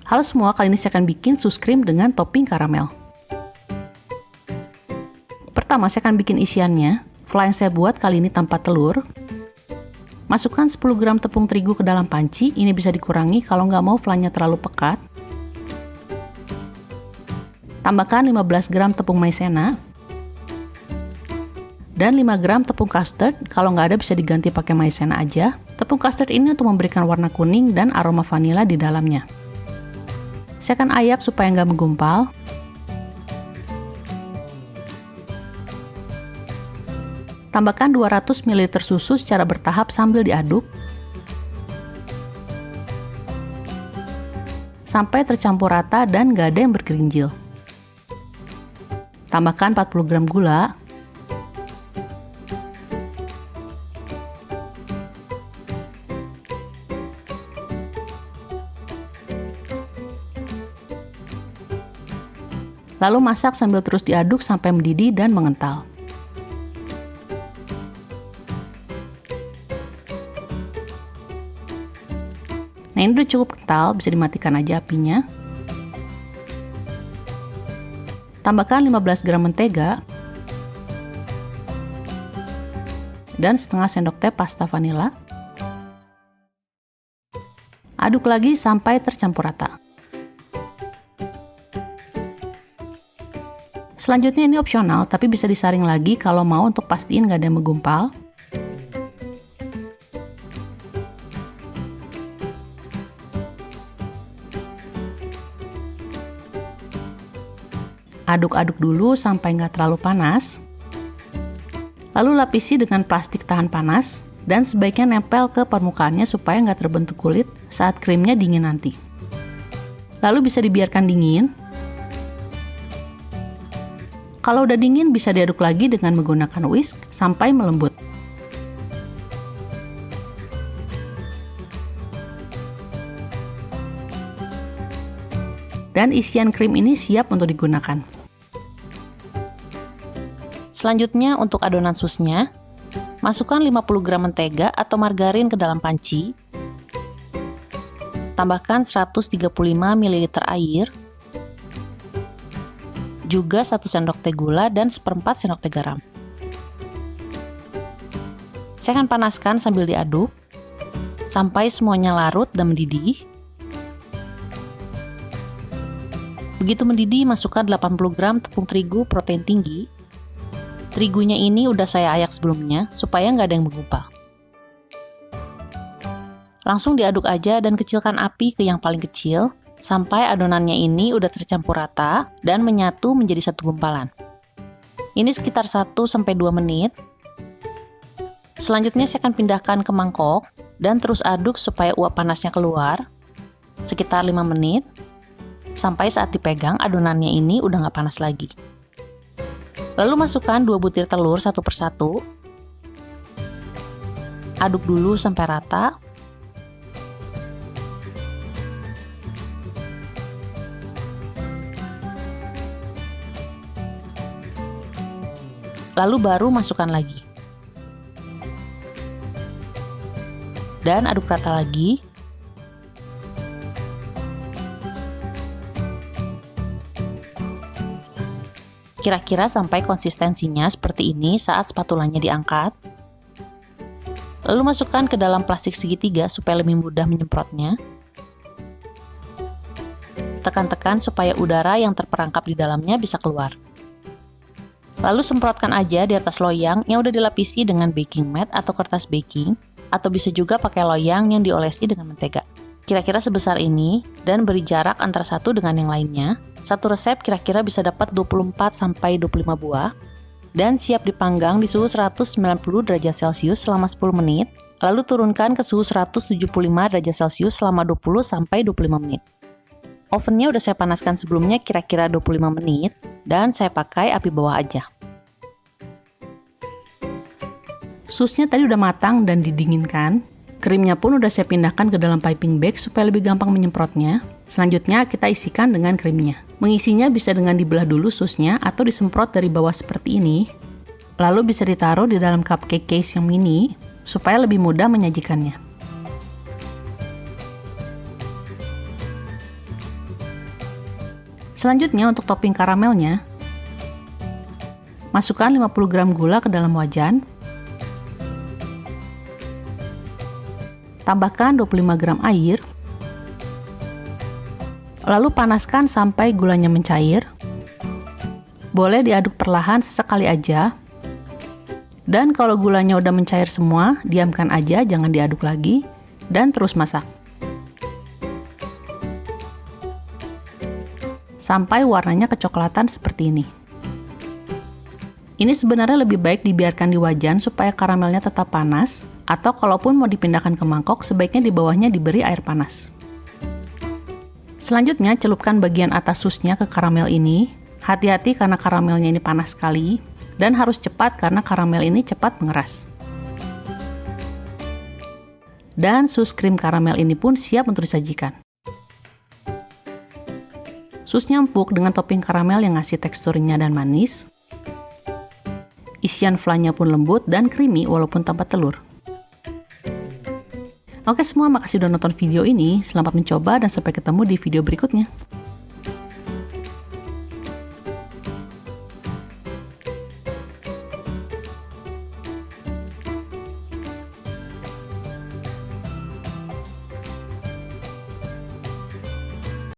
Halo semua, kali ini saya akan bikin sus krim dengan topping karamel. Pertama, saya akan bikin isiannya. Flan yang saya buat kali ini tanpa telur. Masukkan 10 gram tepung terigu ke dalam panci, ini bisa dikurangi kalau nggak mau flannya terlalu pekat. Tambahkan 15 gram tepung maizena. Dan 5 gram tepung custard, kalau nggak ada bisa diganti pakai maizena aja. Tepung custard ini untuk memberikan warna kuning dan aroma vanila di dalamnya. Saya akan ayak supaya nggak menggumpal. Tambahkan 200 ml susu secara bertahap sambil diaduk. Sampai tercampur rata dan nggak ada yang bergerinjil. Tambahkan 40 gram gula. Lalu masak sambil terus diaduk sampai mendidih dan mengental. Nah, ini udah cukup kental, bisa dimatikan aja apinya. Tambahkan 15 gram mentega dan setengah sendok teh pasta vanila. Aduk lagi sampai tercampur rata. Selanjutnya ini opsional, tapi bisa disaring lagi kalau mau untuk pastiin nggak ada yang menggumpal. Aduk-aduk dulu sampai nggak terlalu panas. Lalu lapisi dengan plastik tahan panas dan sebaiknya nempel ke permukaannya supaya nggak terbentuk kulit saat krimnya dingin nanti. Lalu bisa dibiarkan dingin. Kalau udah dingin bisa diaduk lagi dengan menggunakan whisk sampai melembut. Dan isian krim ini siap untuk digunakan. Selanjutnya untuk adonan susnya, masukkan 50 gram mentega atau margarin ke dalam panci. Tambahkan 135 ml air. Juga 1 sendok teh gula dan 1/4 sendok teh garam. Saya akan panaskan sambil diaduk sampai semuanya larut dan mendidih. Begitu mendidih, masukkan 80 gram tepung terigu protein tinggi. Terigunya ini udah saya ayak sebelumnya supaya nggak ada yang menggumpal. Langsung diaduk aja dan kecilkan api ke yang paling kecil sampai adonannya ini udah tercampur rata dan menyatu menjadi satu gumpalan. Ini sekitar 1-2 menit. Selanjutnya saya akan pindahkan ke mangkok dan terus aduk supaya uap panasnya keluar sekitar 5 menit sampai saat dipegang adonannya ini udah nggak panas lagi. Lalu masukkan 2 butir telur satu persatu. Aduk dulu sampai rata. Lalu baru masukkan lagi. Dan aduk rata lagi. Kira-kira sampai konsistensinya seperti ini saat spatulanya diangkat. Lalu masukkan ke dalam plastik segitiga supaya lebih mudah menyemprotnya. Tekan-tekan supaya udara yang terperangkap di dalamnya bisa keluar. Lalu semprotkan aja di atas loyang yang udah dilapisi dengan baking mat atau kertas baking, atau bisa juga pakai loyang yang diolesi dengan mentega. Kira-kira sebesar ini dan beri jarak antara satu dengan yang lainnya. Satu resep kira-kira bisa dapat 24-25 buah dan siap dipanggang di suhu 190 derajat Celcius selama 10 menit, lalu turunkan ke suhu 175 derajat Celcius selama 20-25 menit. Ovennya udah saya panaskan sebelumnya kira-kira 25 menit dan saya pakai api bawah aja. Susnya tadi udah matang dan didinginkan. Krimnya pun udah saya pindahkan ke dalam piping bag supaya lebih gampang menyemprotnya. Selanjutnya kita isikan dengan krimnya. Mengisinya bisa dengan dibelah dulu susnya atau disemprot dari bawah seperti ini. Lalu bisa ditaruh di dalam cupcake case yang mini supaya lebih mudah menyajikannya. Selanjutnya untuk topping karamelnya, masukkan 50 gram gula ke dalam wajan. Tambahkan 25 gram air. Lalu panaskan sampai gulanya mencair. Boleh diaduk perlahan sesekali aja. Dan kalau gulanya udah mencair semua, diamkan aja, jangan diaduk lagi. Dan terus masak. Sampai warnanya kecoklatan seperti ini. Ini sebenarnya lebih baik dibiarkan di wajan supaya karamelnya tetap panas. Atau kalaupun mau dipindahkan ke mangkok, sebaiknya di bawahnya diberi air panas. Selanjutnya, celupkan bagian atas susnya ke karamel ini. Hati-hati karena karamelnya ini panas sekali. Dan harus cepat karena karamel ini cepat mengeras. Dan sus krim karamel ini pun siap untuk disajikan. Susnya empuk dengan topping karamel yang ngasih tekstur renyah dan manis. Isian flannya pun lembut dan creamy walaupun tanpa telur. Oke semua, makasih udah nonton video ini. Selamat mencoba dan sampai ketemu di video berikutnya.